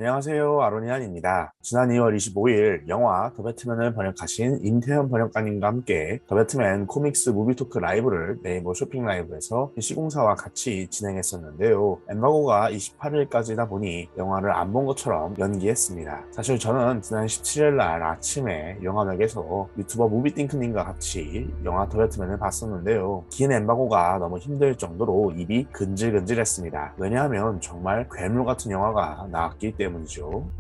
안녕하세요. 아로니안입니다. 지난 2월 25일 영화 더 배트맨을 번역하신 임태현 번역가님과 함께 더 배트맨 코믹스 무비토크 라이브를 네이버 쇼핑 라이브에서 시공사와 같이 진행했었는데요. 엠바고가 28일까지다 보니 영화를 안 본 것처럼 연기했습니다. 사실 저는 지난 17일 날 아침에 영화역에서 유튜버 무비띵크님과 같이 영화 더 배트맨을 봤었는데요. 긴 엠바고가 너무 힘들 정도로 입이 근질근질했습니다. 왜냐하면 정말 괴물 같은 영화가 나왔기 때문이죠.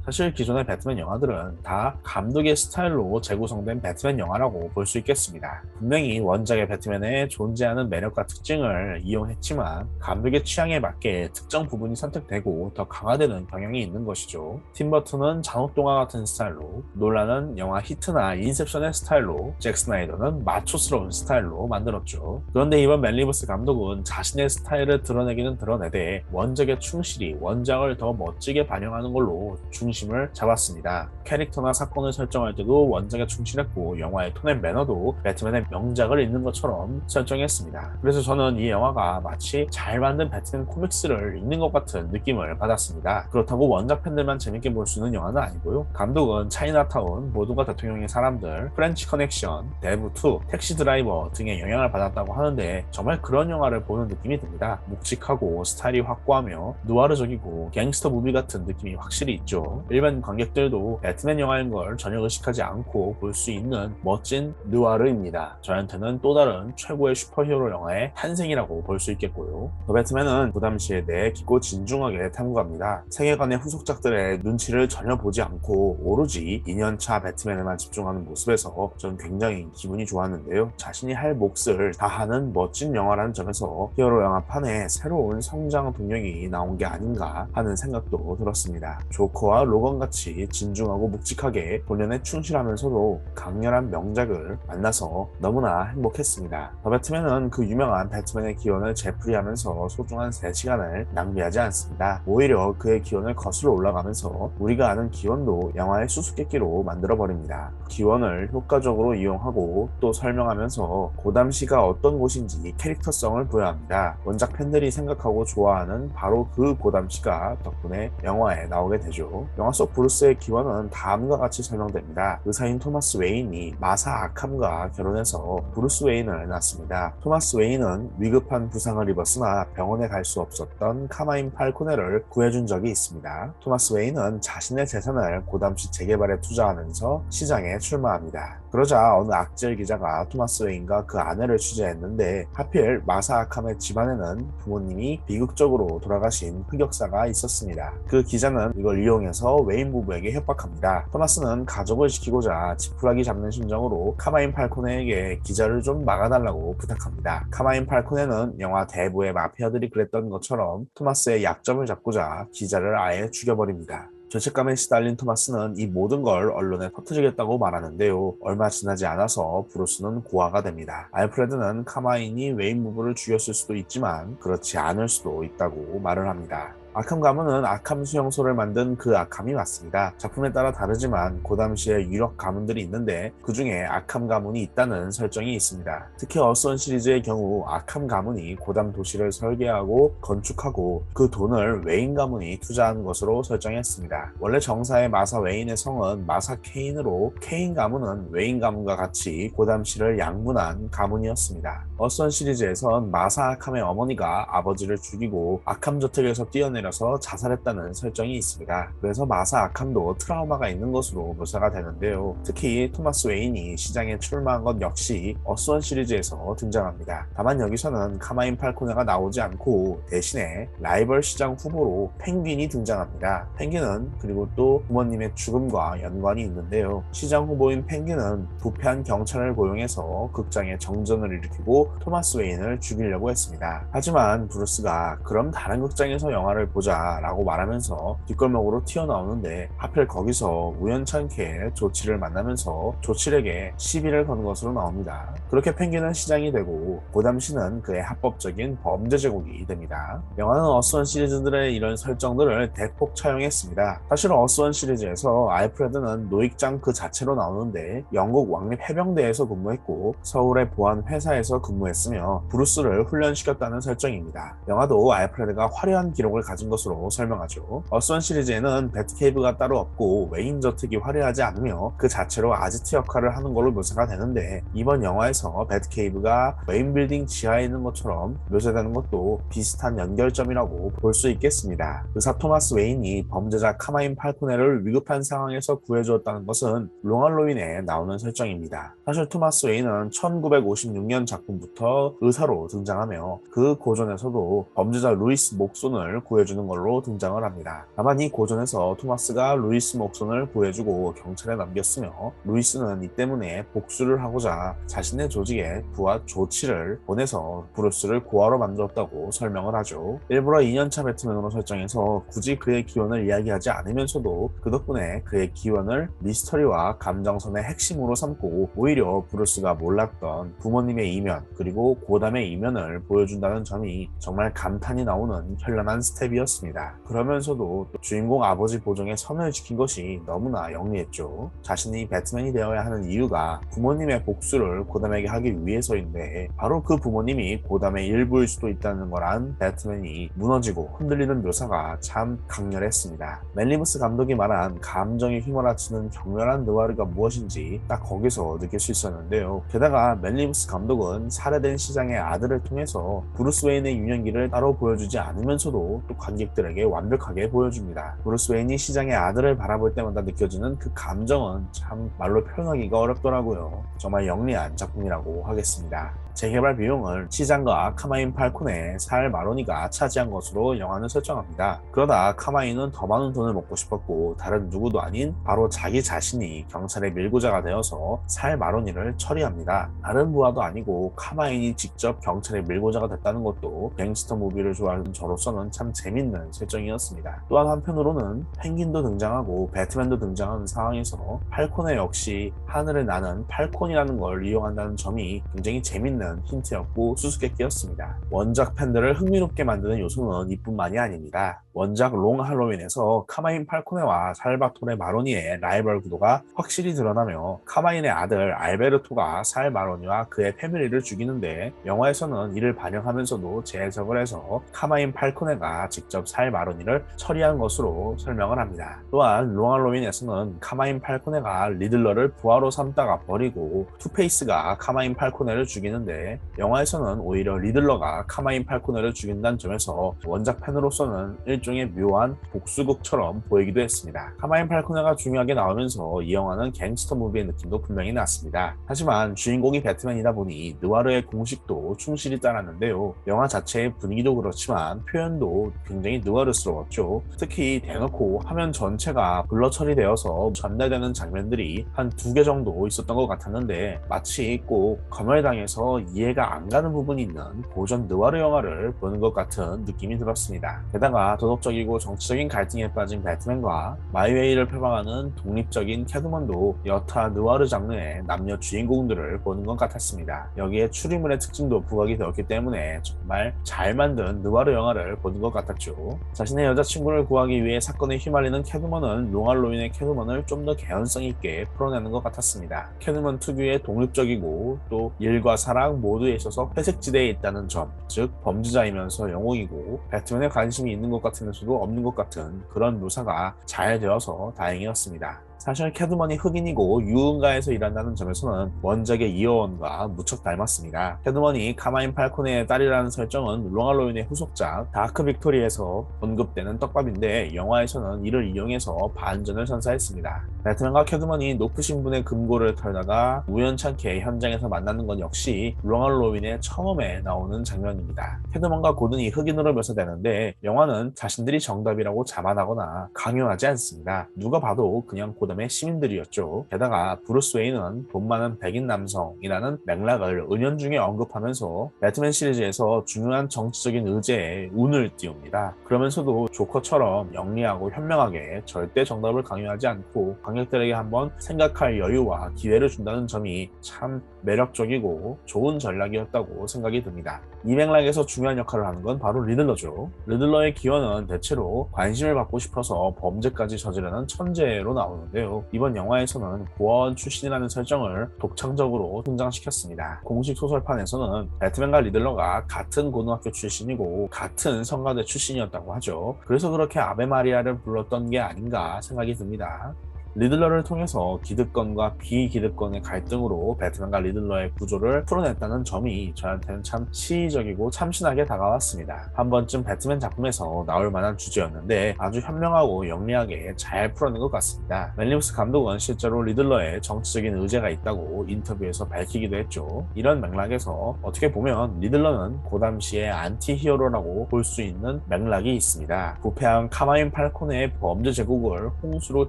사실 기존의 배트맨 영화들은 다 감독의 스타일로 재구성된 배트맨 영화라고 볼 수 있겠습니다. 분명히 원작의 배트맨의 존재하는 매력과 특징을 이용했지만 감독의 취향에 맞게 특정 부분이 선택되고 더 강화되는 경향이 있는 것이죠. 팀 버튼은 잔혹동화 같은 스타일로, 놀란은 영화 히트나 인셉션의 스타일로, 잭 스나이더는 마초스러운 스타일로 만들었죠. 그런데 이번 멜 리브스 감독은 자신의 스타일을 드러내기는 드러내되 원작에 충실히 원작을 더 멋지게 반영하는 걸로 중심을 잡았습니다. 캐릭터나 사건을 설정할 때도 원작에 충실했고 영화의 톤 앤 매너도 배트맨의 명작을 읽는 것처럼 설정했습니다. 그래서 저는 이 영화가 마치 잘 만든 배트맨 코믹스를 읽는 것 같은 느낌을 받았습니다. 그렇다고 원작 팬들만 재밌게 볼 수 있는 영화는 아니고요. 감독은 차이나타운, 모두가 대통령의 사람들, 프렌치 커넥션, 데브2, 택시 드라이버 등의 영향을 받았다고 하는데 정말 그런 영화를 보는 느낌이 듭니다. 묵직하고 스타일이 확고하며 누아르적이고 갱스터 무비 같은 느낌이 확실히 있죠. 일반 관객들도 배트맨 영화인 걸 전혀 의식하지 않고 볼 수 있는 멋진 누아르입니다. 저한테는 또 다른 최고의 슈퍼히어로 영화의 탄생이라고 볼 수 있겠고요. 더 배트맨은 그 당시에 대해 깊고 진중하게 탐구합니다. 세계관의 후속작들의 눈치를 전혀 보지 않고 오로지 2년차 배트맨에만 집중하는 모습에서 저는 굉장히 기분이 좋았는데요. 자신이 할 몫을 다하는 멋진 영화라는 점에서 히어로 영화판에 새로운 성장 동력이 나온 게 아닌가 하는 생각도 들었습니다. 조커와 로건같이 진중하고 묵직하게 본연에 충실하면서도 강렬한 명작을 만나서 너무나 행복했습니다. 더 배트맨은 그 유명한 배트맨의 기원을 되풀이하면서 소중한 3시간을 낭비하지 않습니다. 오히려 그의 기원을 거슬러 올라가면서 우리가 아는 기원도 영화의 수수께끼로 만들어버립니다. 기원을 효과적으로 이용하고 또 설명하면서 고담시가 어떤 곳인지 캐릭터성을 부여합니다. 원작 팬들이 생각하고 좋아하는 바로 그 고담시가 덕분에 영화에 나오게 되죠. 영화 속 브루스의 기원은 다음과 같이 설명됩니다. 의사인 토마스 웨인이 마사 아캄과 결혼해서 브루스 웨인을 낳습니다. 토마스 웨인은 위급한 부상을 입었으나 병원에 갈 수 없었던 카마인 팔코네를 구해준 적이 있습니다. 토마스 웨인은 자신의 재산을 고담시 재개발에 투자하면서 시장에 출마합니다. 그러자 어느 악질 기자가 토마스 웨인과 그 아내를 취재했는데 하필 마사 아캄의 집안에는 부모님이 비극적으로 돌아가신 흑역사가 있었습니다. 그 기자는 이걸 이용해서 웨인 부부에게 협박합니다. 토마스는 가족을 지키고자 지푸라기 잡는 심정으로 카마인 팔코네에게 기자를 좀 막아달라고 부탁합니다. 카마인 팔코네는 영화 대부의 마피아들이 그랬던 것처럼 토마스의 약점을 잡고자 기자를 아예 죽여버립니다. 죄책감에 시달린 토마스는 이 모든 걸 언론에 퍼뜨리겠다고 말하는데요. 얼마 지나지 않아서 브루스는 고아가 됩니다. 알프레드는 카마인이 웨인 부부를 죽였을 수도 있지만 그렇지 않을 수도 있다고 말을 합니다. 아캄 가문은 아캄 수용소를 만든 그 아캄이 맞습니다. 작품에 따라 다르지만 그 당시에 유력 가문들이 있는데 그 중에 아캄 가문이 있다는 설정이 있습니다. 특히 어스원 시리즈의 경우 아캄 가문이 고담 도시를 설계하고 건축하고 그 돈을 웨인 가문이 투자한 것으로 설정했습니다. 원래 정사의 마사 웨인의 성은 마사 케인으로 케인 가문은 웨인 가문과 같이 고담시를 양분한 가문이었습니다. 어스원 시리즈에선 마사 아캄의 어머니가 아버지를 죽이고 아캄 저택에서 뛰어내려서 자살했다는 설정이 있습니다. 그래서 마사 아캄도 트라우마가 있는 것으로 묘사가 되는데요. 특히 토마스 웨인이 시장에 출마한 것 역시 어스원 시리즈에서 등장합니다. 다만 여기서는 카마인 팔코네가 나오지 않고 대신에 라이벌 시장 후보로 펭귄이 등장합니다. 펭귄은 그리고 또 부모님의 죽음과 연관이 있는데요. 시장 후보인 펭귄은 부패한 경찰을 고용해서 극장에 정전을 일으키고 토마스 웨인을 죽이려고 했습니다. 하지만 브루스가 그럼 다른 극장에서 영화를 보자 라고 말하면서 뒷골목으로 튀어나오는데 하필 거기서 우연찮게 조치를 만나면서 조칠에게 시비를 건 것으로 나옵니다. 그렇게 펭귄은 시장이 되고 고담시는 그의 합법적인 범죄 제국이 됩니다. 영화는 어스원 시리즈들의 이런 설정들을 대폭 차용했습니다. 사실 어스원 시리즈에서 알프레드는 노익장 그 자체로 나오는데 영국 왕립 해병대에서 근무했고 서울의 보안 회사에서 근무했으며 브루스를 훈련시켰다는 설정입니다. 영화도 알프레드가 화려한 기록을 가지고 가진 것으로 설명하죠. 어스원 시리즈에는 배트케이브가 따로 없고 웨인 저택이 화려하지 않으며 그 자체로 아지트 역할을 하는 걸로 묘사가 되는데, 이번 영화에서 배트케이브가 웨인 빌딩 지하에 있는 것처럼 묘사되는 것도 비슷한 연결점이라고 볼 수 있겠습니다. 의사 토마스 웨인이 범죄자 카마인 팔코네를 위급한 상황에서 구해주었다는 것은 롱알로윈에 나오는 설정입니다. 사실 토마스 웨인은 1956년 작품부터 의사로 등장하며 그 고전에서도 범죄자 루이스 목손을 구해주는 걸로 등장을 합니다. 다만 이 고전에서 토마스가 루이스 목손을 구해주고 경찰에 넘겼으며, 루이스는 이 때문에 복수를 하고자 자신의 조직에 부하 조치를 보내서 브루스를 고아로 만들었다고 설명을 하죠. 일부러 2년차 배트맨으로 설정해서 굳이 그의 기원을 이야기하지 않으면서도 그 덕분에 그의 기원을 미스터리와 감정선의 핵심으로 삼고 오히려 브루스가 몰랐던 부모님의 이면 그리고 고담의 이면을 보여준다는 점이 정말 감탄이 나오는 현란한 스텝이었습니다. 그러면서도 또 주인공 아버지 보정의 선을 지킨 것이 너무나 영리했죠. 자신이 배트맨이 되어야 하는 이유가 부모님의 복수를 고담에게 하기 위해서인데, 바로 그 부모님이 고담의 일부일 수도 있다는 거란 배트맨이 무너지고 흔들리는 묘사가 참 강렬했습니다. 멜 리브스 감독이 말한 감정이 휘몰아치는 격렬한 느와르가 무엇인지 딱 거기서 느낄 수 있었는데요. 게다가 멜 리브스 감독은 살해된 시장의 아들을 통해서 브루스 웨인의 유년기를 따로 보여주지 않으면서도 또 관객들에게 완벽하게 보여줍니다. 브루스 웨인이 시장의 아들을 바라볼 때마다 느껴지는 그 감정은 참 말로 표현하기가 어렵더라고요. 정말 영리한 작품이라고 하겠습니다. 재개발 비용을 시장과 카마인 팔코네, 살 마로니가 차지한 것으로 영화는 설정합니다. 그러다 카마인은 더 많은 돈을 먹고 싶었고 다른 누구도 아닌 바로 자기 자신이 경찰의 밀고자가 되어서 살 마로니를 처리합니다. 다른 부하도 아니고 카마인이 직접 경찰의 밀고자가 됐다는 것도 갱스터 무비를 좋아하는 저로서는 참 재밌는 설정이었습니다. 또한 한편으로는 펭귄도 등장하고 배트맨도 등장하는 상황에서 팔코네 역시 하늘을 나는 팔콘이라는 걸 이용한다는 점이 굉장히 재밌는 힌트였고 수수께끼였습니다. 원작 팬들을 흥미롭게 만드는 요소는 이뿐만이 아닙니다. 원작 롱 할로윈에서 카마인 팔코네와 살바토레 마로니의 라이벌 구도가 확실히 드러나며 카마인의 아들 알베르토가 살 마로니와 그의 패밀리를 죽이는데, 영화에서는 이를 반영하면서도 재해석을 해서 카마인 팔코네가 직접 살 마로니를 처리한 것으로 설명을 합니다. 또한 롱 할로윈에서는 카마인 팔코네가 리들러를 부하로 삼다가 버리고 투페이스가 카마인 팔코네를 죽이는데, 영화에서는 오히려 리들러가 카마인 팔코네를 죽인다는 점에서 원작 팬으로서는 일종의 묘한 복수극처럼 보이기도 했습니다. 카마인 팔코네가 중요하게 나오면서 이 영화는 갱스터 무비의 느낌도 분명히 났습니다. 하지만 주인공이 배트맨이다 보니 느와르의 공식도 충실히 따랐는데요. 영화 자체의 분위기도 그렇지만 표현도 굉장히 느와르스러웠죠. 특히 대놓고 화면 전체가 블러 처리되어서 전달되는 장면들이 한 2개 정도 있었던 것 같았는데, 마치 꼭 검열당해서 이해가 안 가는 부분이 있는 고전 느와르 영화를 보는 것 같은 느낌이 들었습니다. 게다가 도덕적이고 정치적인 갈등에 빠진 배트맨과 마이웨이를 표방하는 독립적인 캐드먼도 여타 느와르 장르의 남녀 주인공들을 보는 것 같았습니다. 여기에 추리물의 특징도 부각이 되었기 때문에 정말 잘 만든 느와르 영화를 보는 것 같았죠. 자신의 여자친구를 구하기 위해 사건에 휘말리는 캐드먼은 롱알로윈의 캐드먼을 좀 더 개연성 있게 풀어내는 것 같았습니다. 캐드먼 특유의 독립적이고 또 일과 사랑 모두에 있어서 회색지대에 있다는 점, 즉 범죄자이면서 영웅이고 배트맨에 관심이 있는 것 같으면서도 없는 것 같은 그런 묘사가 잘 되어서 다행이었습니다. 사실 캐드먼이 흑인이고 유흥가에서 일한다는 점에서는 원작의 이어원과 무척 닮았습니다. 캐드먼이 카마인 팔코네의 딸이라는 설정은 롱알로윈의 후속작 다크 빅토리에서 언급되는 떡밥인데, 영화에서는 이를 이용해서 반전을 선사했습니다. 배트맨과 캐드먼이 높으신 분의 금고를 털다가 우연찮게 현장에서 만나는 건 역시 롱알로윈의 처음에 나오는 장면입니다. 캐드먼과 고든이 흑인으로 묘사되는데, 영화는 자신들이 정답이라고 자만하거나 강요하지 않습니다. 누가 봐도 그냥 고담의 시민들이었죠. 게다가 브루스 웨인은 돈 많은 백인 남성이라는 맥락을 은연중에 언급하면서 배트맨 시리즈에서 중요한 정치적인 의제에 운을 띄웁니다. 그러면서도 조커처럼 영리하고 현명하게 절대 정답을 강요하지 않고 관객들에게 한번 생각할 여유와 기회를 준다는 점이 참 매력적이고 좋은 전략이었다고 생각이 듭니다. 이 맥락에서 중요한 역할을 하는 건 바로 리들러죠. 리들러의 기원은 대체로 관심을 받고 싶어서 범죄까지 저지르는 천재로 나오는데, 있는데요. 이번 영화에서는 고아원 출신이라는 설정을 독창적으로 등장시켰습니다. 공식 소설판에서는 배트맨과 리들러가 같은 고등학교 출신이고 같은 성가대 출신이었다고 하죠. 그래서 그렇게 아베 마리아를 불렀던 게 아닌가 생각이 듭니다. 리들러를 통해서 기득권과 비기득권의 갈등으로 배트맨과 리들러의 구조를 풀어냈다는 점이 저한테는 참 시의적이고 참신하게 다가왔습니다. 한 번쯤 배트맨 작품에서 나올 만한 주제였는데 아주 현명하고 영리하게 잘 풀어낸 것 같습니다. 멜 리브스 감독은 실제로 리들러의 정치적인 의제가 있다고 인터뷰에서 밝히기도 했죠. 이런 맥락에서 어떻게 보면 리들러는 그 당시의 안티 히어로라고 볼 수 있는 맥락이 있습니다. 부패한 카마인 팔코네의 범죄 제국을 홍수로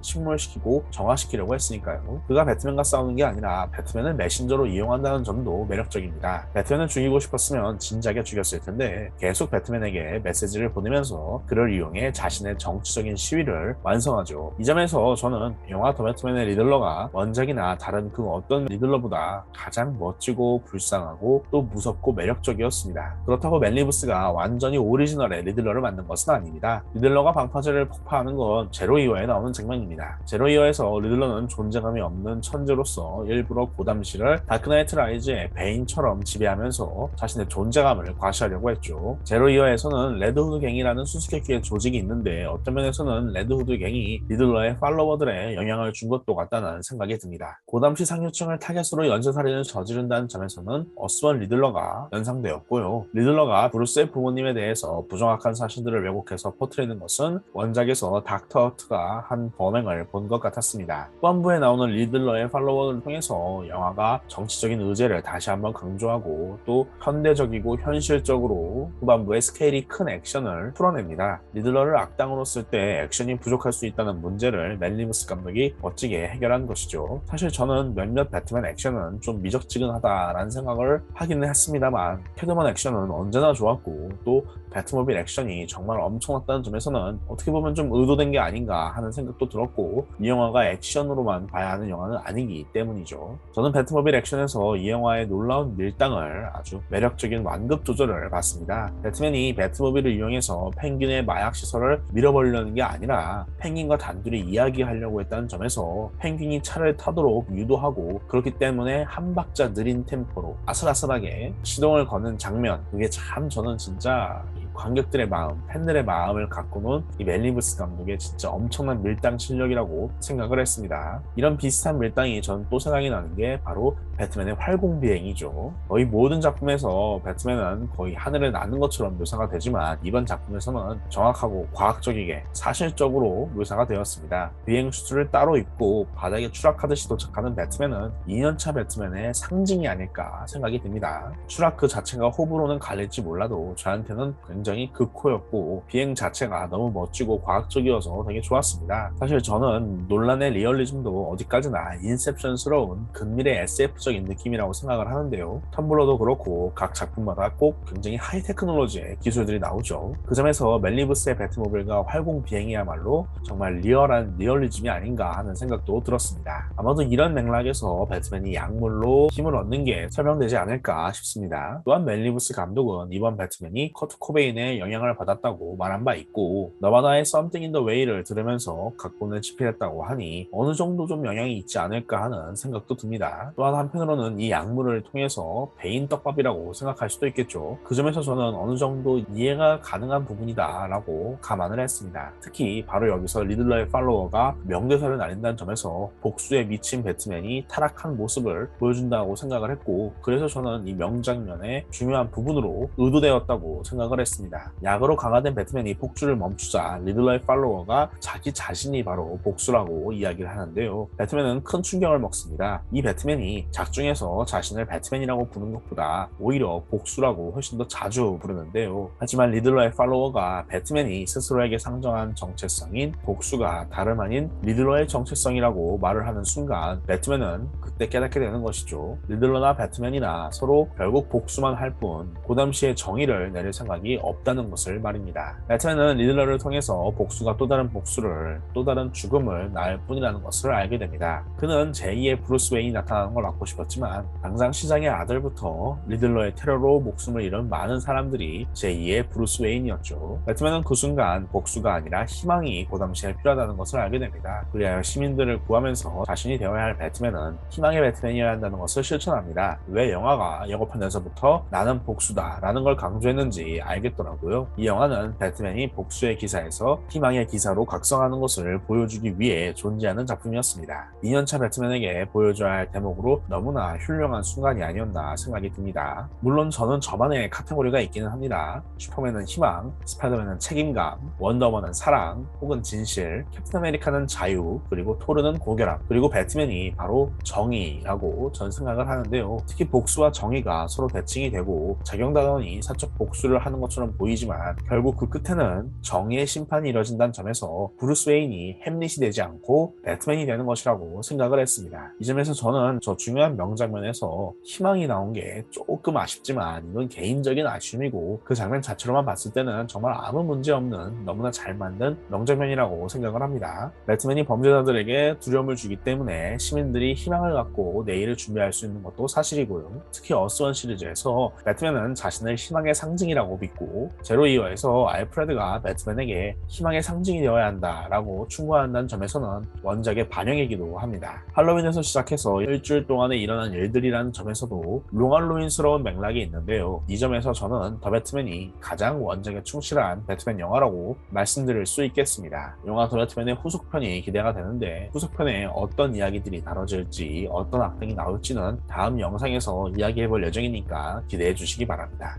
침몰시키고 정화시키려고 했으니까요. 그가 배트맨과 싸우는 게 아니라 배트맨을 메신저로 이용한다는 점도 매력적입니다. 배트맨을 죽이고 싶었으면 진작에 죽였을 텐데 계속 배트맨에게 메시지를 보내면서 그를 이용해 자신의 정치적인 시위를 완성하죠. 이 점에서 저는 영화 더 배트맨의 리들러가 원작이나 다른 그 어떤 리들러보다 가장 멋지고 불쌍하고 또 무섭고 매력적이었습니다. 그렇다고 멜 리브스가 완전히 오리지널의 리들러를 만든 것은 아닙니다. 리들러가 방파제를 폭파하는 건 제로2화에 나오는 장면입니다. 제로2화에서 리들러는 존재감이 없는 천재로서 일부러 고담 시를 다크나이트 라이즈의 베인처럼 지배하면서 자신의 존재감을 과시하려고 했죠. 제로2화에서는 레드후드 갱이라는 수수께끼의 조직이 있는데 어떤 면에서는 레드후드 갱이 리들러의 팔로워들에 영향을 준 것도 같다는 생각이 듭니다. 고담 시 상류층을 타겟으로 연쇄살인을 저지른다는 점에서는 어스원 리들러가 연상되었고요. 리들러가 브루스의 부모님에 대해서 부정확한 사실들을 왜곡해서 퍼뜨리는 것은 원작에서 닥터 허트가 한 범행을 본 것 같았습니다. 후반부에 나오는 리들러의 팔로워를 통해서 영화가 정치적인 의제를 다시 한번 강조하고 또 현대적이고 현실적으로 후반부에 스케일이 큰 액션을 풀어냅니다. 리들러를 악당으로 쓸 때 액션이 부족할 수 있다는 문제를 멜 리브스 감독이 멋지게 해결한 것이죠. 사실 저는 몇몇 배트맨 액션은 좀 미적지근하다라는 생각을 하기는 했습니다만 캐드먼 액션은 언제나 좋았고 또 배트모빌 액션이 정말 엄청났다는 점에서는 어떻게 보면 좀 의도된 게 아닌가 하는 생각도 들었고 이 영화가 액션으로만 봐야 하는 영화는 아니기 때문이죠. 저는 배트모빌 액션에서 이 영화의 놀라운 밀당을 아주 매력적인 완급 조절을 봤습니다. 배트맨이 배트모빌을 이용해서 펭귄의 마약 시설을 밀어버리려는 게 아니라 펭귄과 단둘이 이야기하려고 했다는 점에서 펭귄이 차를 타도록 유도하고 그렇기 때문에 한 박자 느린 템포로 아슬아슬하게 시동을 거는 장면, 그게 참 저는 진짜 관객들의 마음, 팬들의 마음을 갖고 논 이 멜 리브스 감독의 진짜 엄청난 밀당 실력이라고 생각을 했습니다. 이런 비슷한 밀당이 전 또 생각이 나는 게 바로 배트맨의 활공비행이죠. 거의 모든 작품에서 배트맨은 거의 하늘을 나는 것처럼 묘사가 되지만 이번 작품에서는 정확하고 과학적이게 사실적으로 묘사가 되었습니다. 비행 슈트를 따로 입고 바닥에 추락하듯이 도착하는 배트맨은 2년차 배트맨의 상징이 아닐까 생각이 듭니다. 추락 그 자체가 호불호는 갈릴지 몰라도 저한테는 굉장히 극호였고 비행 자체가 너무 멋지고 과학적이어서 되게 좋았습니다. 사실 저는 논란의 리얼리즘도 어디까지나 인셉션스러운 근미래 SF적인 느낌이라고 생각을 하는데요. 텀블러도 그렇고 각 작품마다 꼭 굉장히 하이테크놀로지의 기술들이 나오죠. 그 점에서 멜 리브스의 배트모빌과 활공 비행이야말로 정말 리얼한 리얼리즘이 아닌가 하는 생각도 들었습니다. 아마도 이런 맥락에서 배트맨이 약물로 힘을 얻는 게 설명되지 않을까 싶습니다. 또한 멜 리브스 감독은 이번 배트맨이 커트 코베인의 영향을 받았다고 말한 바 있고 너바나의 Something in the Way를 들으면서 각본을 집필했다고 하니 어느 정도 좀 영향이 있지 않을까 하는 생각도 듭니다. 또한 한편으로는 이 약물을 통해서 베인 떡밥이라고 생각할 수도 있겠죠. 그 점에서 저는 어느 정도 이해가 가능한 부분이다 라고 감안을 했습니다. 특히 바로 여기서 리들러의 팔로워가 명대사를 날린다는 점에서 복수에 미친 배트맨이 타락한 모습을 보여준다고 생각을 했고 그래서 저는 이 명장면의 중요한 부분으로 의도되었다고 생각을 했습니다. 약으로 강화된 배트맨이 복수를 멈추자 리들러의 팔로워가 자기 자신이 바로 복수라고 이야기를 하는데요. 배트맨은 큰 충격을 먹습니다. 이 배트맨이 작중에서 자신을 배트맨이라고 부르는 것보다 오히려 복수라고 훨씬 더 자주 부르는데요. 하지만 리들러의 팔로워가 배트맨이 스스로에게 상정한 정체성인 복수가 다름 아닌 리들러의 정체성이라고 말을 하는 순간 배트맨은 그때 깨닫게 되는 것이죠. 리들러나 배트맨이나 서로 결국 복수만 할 뿐 그 당시에 정의를 내릴 생각이 없다는 것을 말입니다. 배트맨은 리들러를 통해서 복수가 또 다른 복수를 또 다른 죽음을 낳을 뿐이라는 것을 알게 됩니다. 그는 제2의 브루스 웨인이 나타나는 걸 막고 싶었지만 당장 시장의 아들부터 리들러의 테러로 목숨을 잃은 많은 사람들이 제2의 브루스 웨인이었죠. 배트맨은 그 순간 복수가 아니라 희망이 그 당시에 필요하다는 것을 알게 됩니다. 그리하여 시민들을 구하면서 자신이 되어야 할 배트맨은 희망의 배트맨이어야 한다는 것을 실천합니다. 왜 영화가 예고편에서부터 나는 복수다 라는 걸 강조했는지 알겠더라고요. 이 영화는 배트맨이 복수의 기사에서 희망의 기사로 각성하는 것을 보여주기 위해 존재하는 작품이었습니다. 2년차 배트맨에게 보여줘야 할 대목으로 너무나 훌륭한 순간이 아니었나 생각이 듭니다. 물론 저는 저만의 카테고리가 있기는 합니다. 슈퍼맨은 희망, 스파이더맨은 책임감, 원더우먼은 사랑 혹은 진실, 캡틴 아메리카는 자유, 그리고 토르는 고결함, 그리고 배트맨이 바로 정의라고 전 생각을 하는데요. 특히 복수와 정의가 서로 대칭이 되고 작용단원이 사적 복수를 하는 것처럼 보이지만 결국 그 끝에는 정의의 심판이 이뤄진다는 점에서 브루스 웨인이 햄릿이 되지 않고 배트맨이 되는 것이라고 생각을 했습니다. 이 점에서 저는 저 중요한 명장면에서 희망이 나온 게 조금 아쉽지만 이건 개인적인 아쉬움이고 그 장면 자체로만 봤을 때는 정말 아무 문제 없는 너무나 잘 만든 명장면이라고 생각을 합니다. 배트맨이 범죄자들에게 두려움을 주기 때문에 시민들이 희망을 갖고 내일을 준비할 수 있는 것도 사실이고요. 특히 어스원 시리즈에서 배트맨은 자신을 희망의 상징이라고 믿고 제로이어에서 알프레드가 배트맨에게 희망의 상징이 되어야 한다라고 충고한다는 점에서는 원작의 반영이기도 합니다. 할로윈에서 시작해서 일주일 동안에 일어난 일들이라는 점에서도 롱할로윈스러운 맥락이 있는데요. 이 점에서 저는 더 배트맨이 가장 원작에 충실한 배트맨 영화라고 말씀드릴 수 있겠습니다. 영화 더 배트맨의 후속편이 기대가 되는데 후속편에 어떤 이야기들이 다뤄질지 어떤 악당이 나올지는 다음 영상에서 이야기해볼 예정이니까 기대해 주시기 바랍니다.